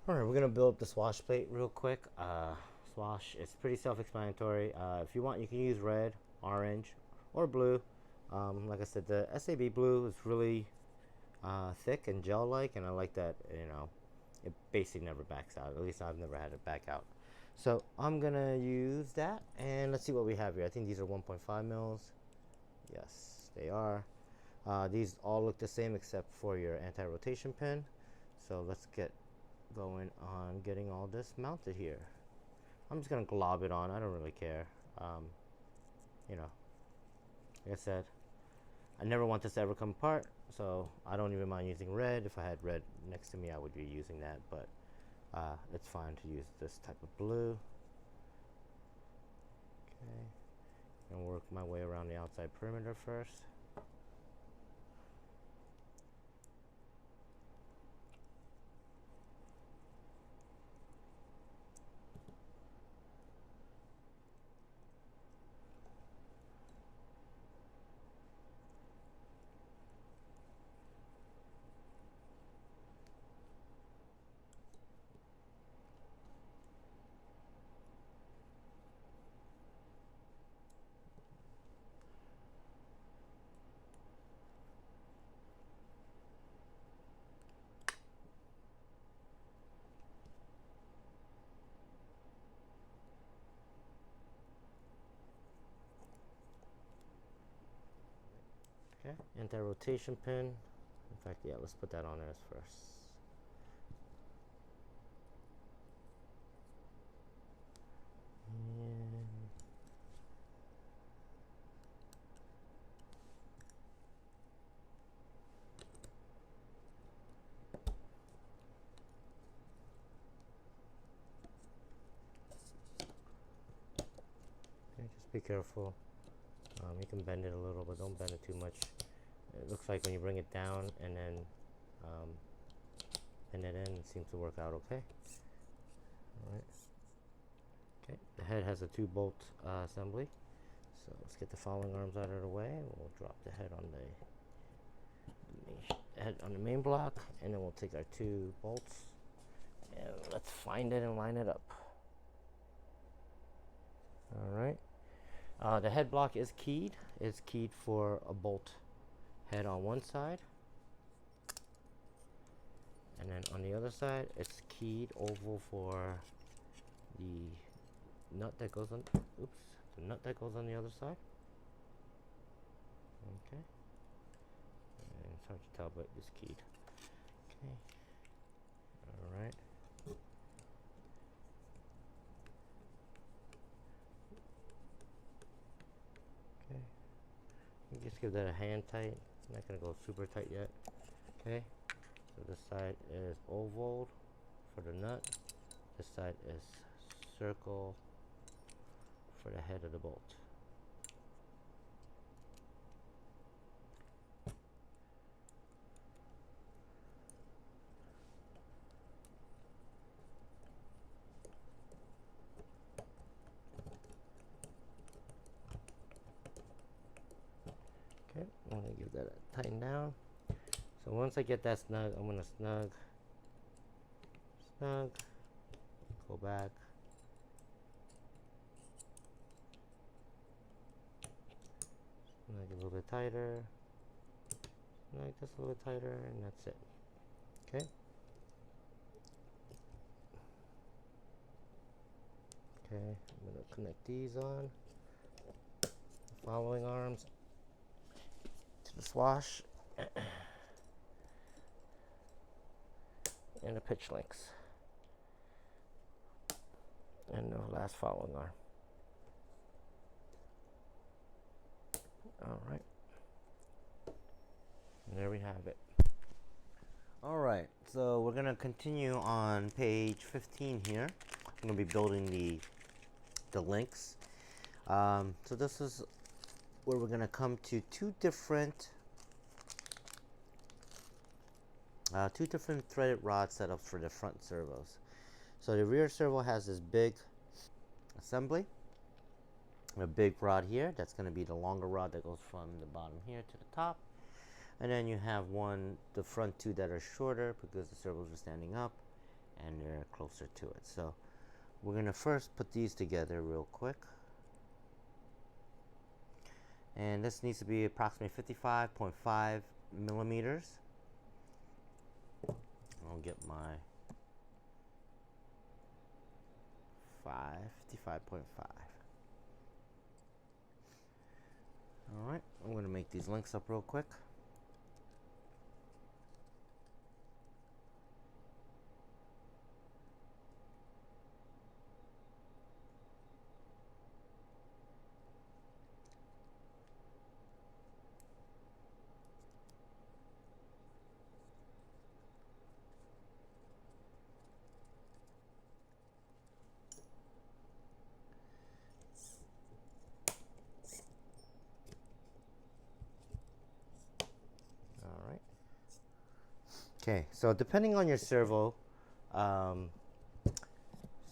Alright, we're gonna build up the swash plate real quick. Swash, it's pretty self-explanatory. If you want, you can use red, orange, or blue. Like I said, the SAB blue is really thick and gel-like, and I like that, it basically never backs out. At least I've never had it back out. So I'm gonna use that, and let's see what we have here. I think these are 1.5 mils. Yes, they are. These all look the same except for your anti-rotation pin. So let's get going on getting all this mounted here. I'm just gonna glob it on. I don't really care. You know, like I said, I never want this to ever come apart, so I don't even mind using red. If I had red next to me, I would be using that, but it's fine to use this type of blue. Okay, and work my way around the outside perimeter first. Okay, anti-rotation pin. In fact, yeah, let's put that on there first. And okay, just be careful. You can bend it a little, but don't bend it too much. It looks like when you bring it down and then bend it in, it seems to work out okay. All right. Okay, the head has a 2-bolt assembly. So let's get the following arms out of the way. We'll drop the head on the main block, and then we'll take our 2 bolts and let's find it and line it up. All right. The head block is keyed. It's keyed for a bolt head on one side, and then on the other side it's keyed oval for the nut that goes on. The nut that goes on the other side. Okay, and it's hard to tell, but it's keyed. Okay, all right. Okay, you just give that a hand tight. I'm not gonna go super tight yet. Okay, so this side is oval for the nut. This side is circle for the head of the bolt. Okay, I'm gonna give that a tighten down. So once I get that snug, I'm gonna snug, go back. Snug a little bit tighter. Snug just a little bit tighter, and that's it. Okay. Okay, I'm gonna connect these on. The following arms to the swash and the pitch links. And the last following arm. All right. And there we have it. All right, so we're gonna continue on page 15 here. I'm gonna be building the links. So this is where we're gonna come to two different threaded rod setups for the front servos. So the rear servo has this big assembly, a big rod here. That's going to be the longer rod that goes from the bottom here to the top. And then you have the front two that are shorter because the servos are standing up. and they're closer to it. So we're gonna first put these together real quick. And this needs to be approximately 55.5 millimeters. I'll get my 55.5. Alright, I'm going to make these links up real quick. Alright. Okay, so depending on your servo,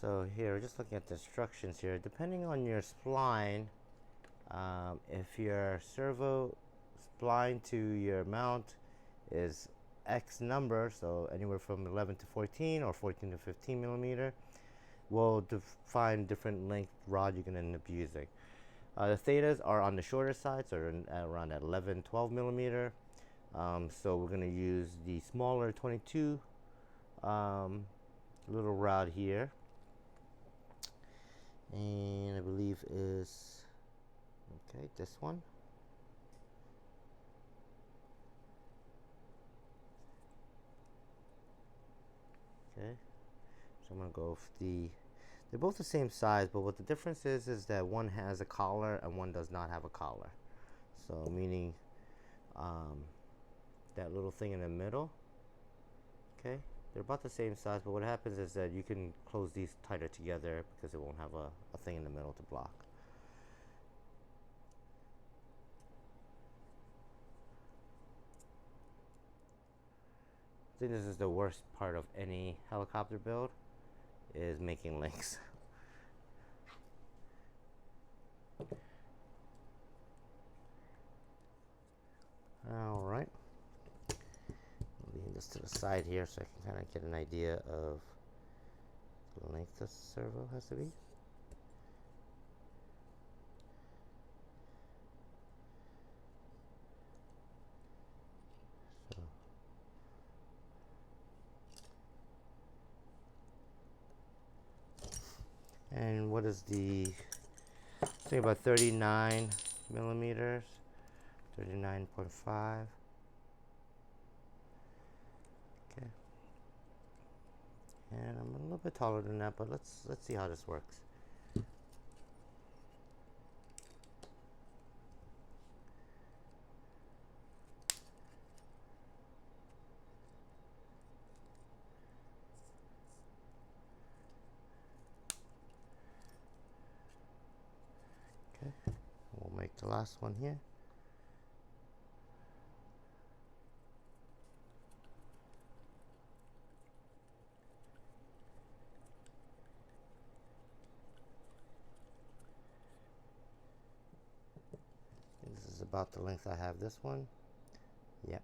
so here, just looking at the instructions here, depending on your spline, if your servo spline to your mount is X number, so anywhere from 11 to 14 or 14 to 15 millimeter, will define different length rod you can end up using. The thetas are on the shorter side, so they're around at 11, 12 millimeter. So we're going to use the smaller 22 little rod here, and I believe is okay, this one. Okay, so I'm gonna go with they're both the same size, but what the difference is that one has a collar and one does not have a collar. So meaning that little thing in the middle, okay, they're about the same size, but what happens is that you can close these tighter together because it won't have a thing in the middle to block. I think this is the worst part of any helicopter build, is making links. All right, leave this to the side here so I can kind of get an idea of the length the servo has to be. So, and what is the, I think about 39 millimeters, 39.5. Okay. And I'm a little bit taller than that, but let's see how this works. Okay, we'll make the last one here. This is about the length I have this one. Yep.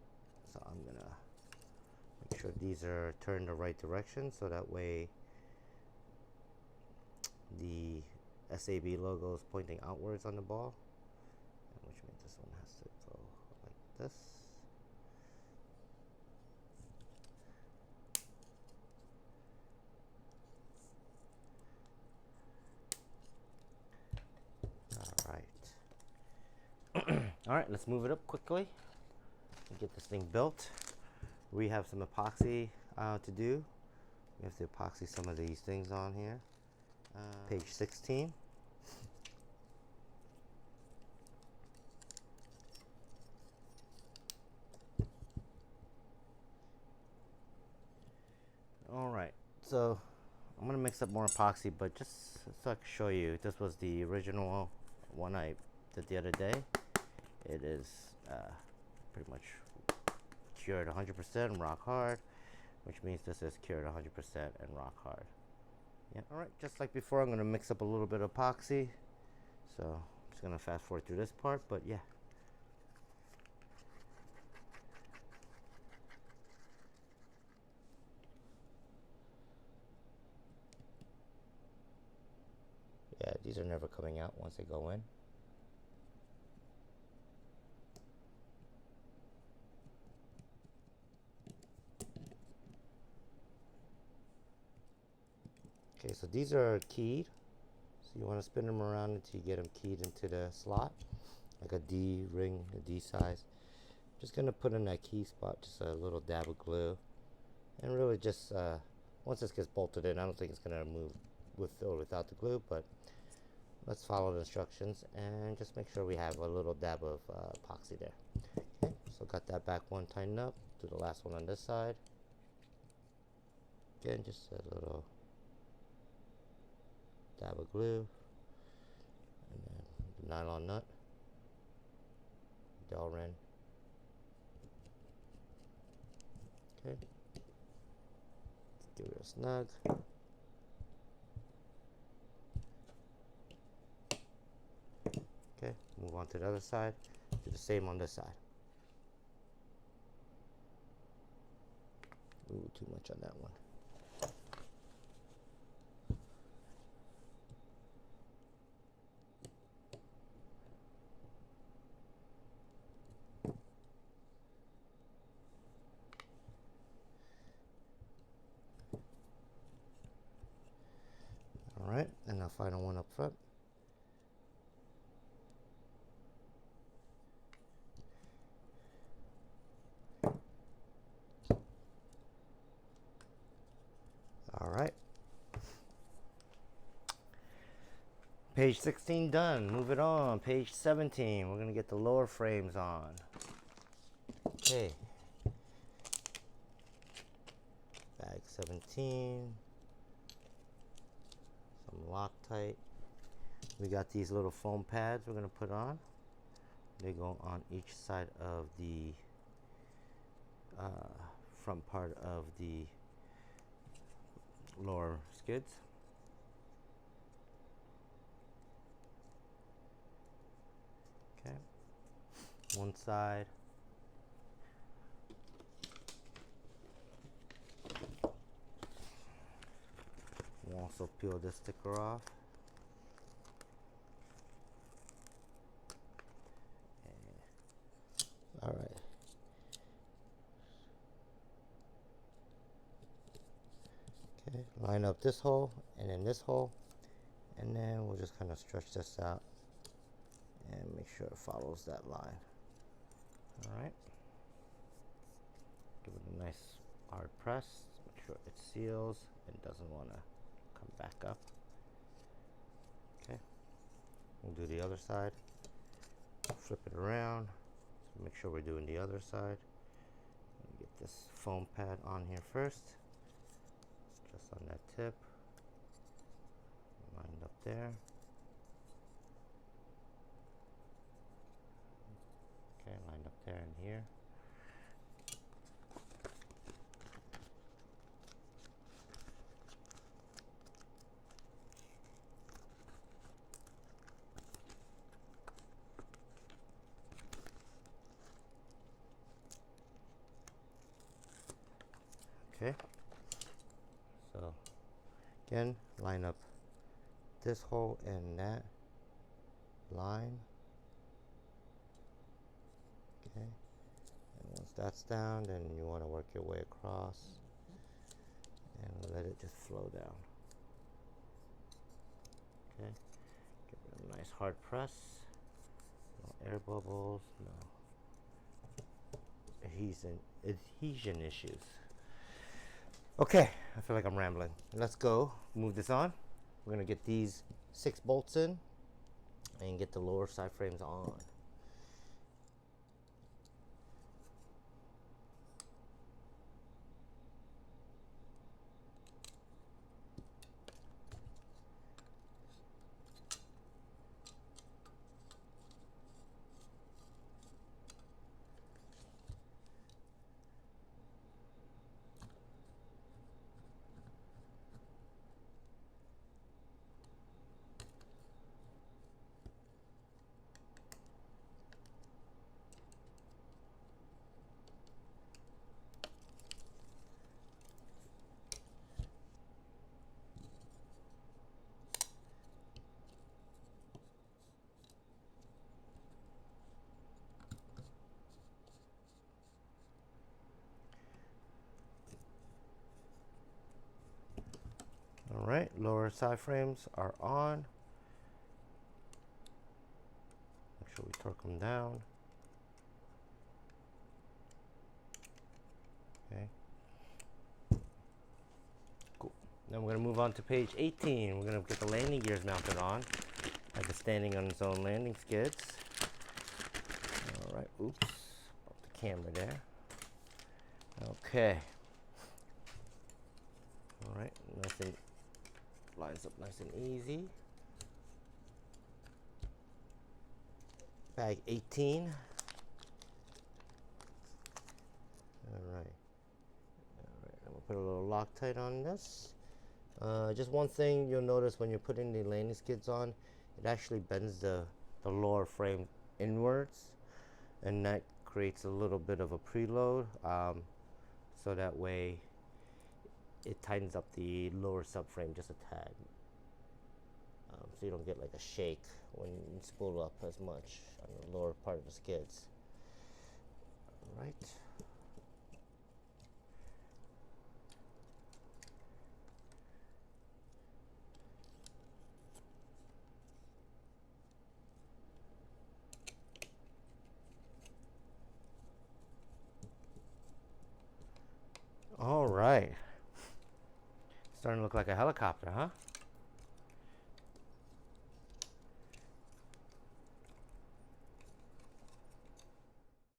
So I'm gonna make sure these are turned the right direction, so that way the SAB logo is pointing outwards on the ball, which means this one has to go like this. All right, let's move it up quickly and get this thing built. We have some epoxy to do. We have to epoxy some of these things on here. Page 16. All right, so I'm gonna mix up more epoxy, but just so I can show you, this was the original one I did the other day. It is pretty much cured 100% rock hard, which means this is cured 100% and rock hard. Yeah. All right, just like before, I'm gonna mix up a little bit of epoxy. So I'm just gonna fast forward through this part, but yeah. Yeah, these are never coming out once they go in. Okay, so these are keyed. So you want to spin them around until you get them keyed into the slot, like a D ring, a D size. Just gonna put in that key spot, just a little dab of glue, and really just once this gets bolted in, I don't think it's gonna move with or without the glue, but let's follow the instructions and just make sure we have a little dab of epoxy there. Okay, so got that back one tightened up. Do the last one on this side. Again, just a little dab of glue, and then the nylon nut, Delrin. Okay, give it a snug. Okay, move on to the other side. Do the same on this side. Ooh, too much on that one. Alright, and the final one up front. Alright. Page 16 done. Move it on. Page 17. We're going to get the lower frames on. Okay. Bag 17. Some Loctite. We got these little foam pads we're going to put on. They go on each side of the front part of the lower skids. Okay, one side. We'll also peel this sticker off. All right. Okay, line up this hole and then this hole, and then we'll just kind of stretch this out and make sure it follows that line. All right. Give it a nice hard press. Make sure it seals and doesn't want to come back up. Okay. We'll do the other side. Flip it around. So make sure we're doing the other side. Get this foam pad on here first. Just on that tip. Lined up there. Okay, lined up there and here. Okay, so again, line up this hole and that line. Okay, and once that's down, then you want to work your way across and let it just flow down. Okay, give it a nice hard press. No air bubbles, no adhesion issues. Okay, I feel like I'm rambling. Let's go move this on. We're gonna get these 6 bolts in and get the lower side frames on. All right, lower side frames are on. Make sure we torque them down. Okay. Cool. Then we're gonna move on to page 18. We're gonna get the landing gears mounted on. Like it's standing on its own landing skids. All right, oops, off the camera there. Okay. All right, nice and lines up nice and easy. Bag 18. All right. I'm gonna put a little Loctite on this. Just one thing you'll notice when you're putting the landing skids on, it actually bends the lower frame inwards, and that creates a little bit of a preload. So that way it tightens up the lower subframe just a tad. So you don't get like a shake when you spool up as much on the lower part of the skids. All right. All right. Starting to look like a helicopter, huh?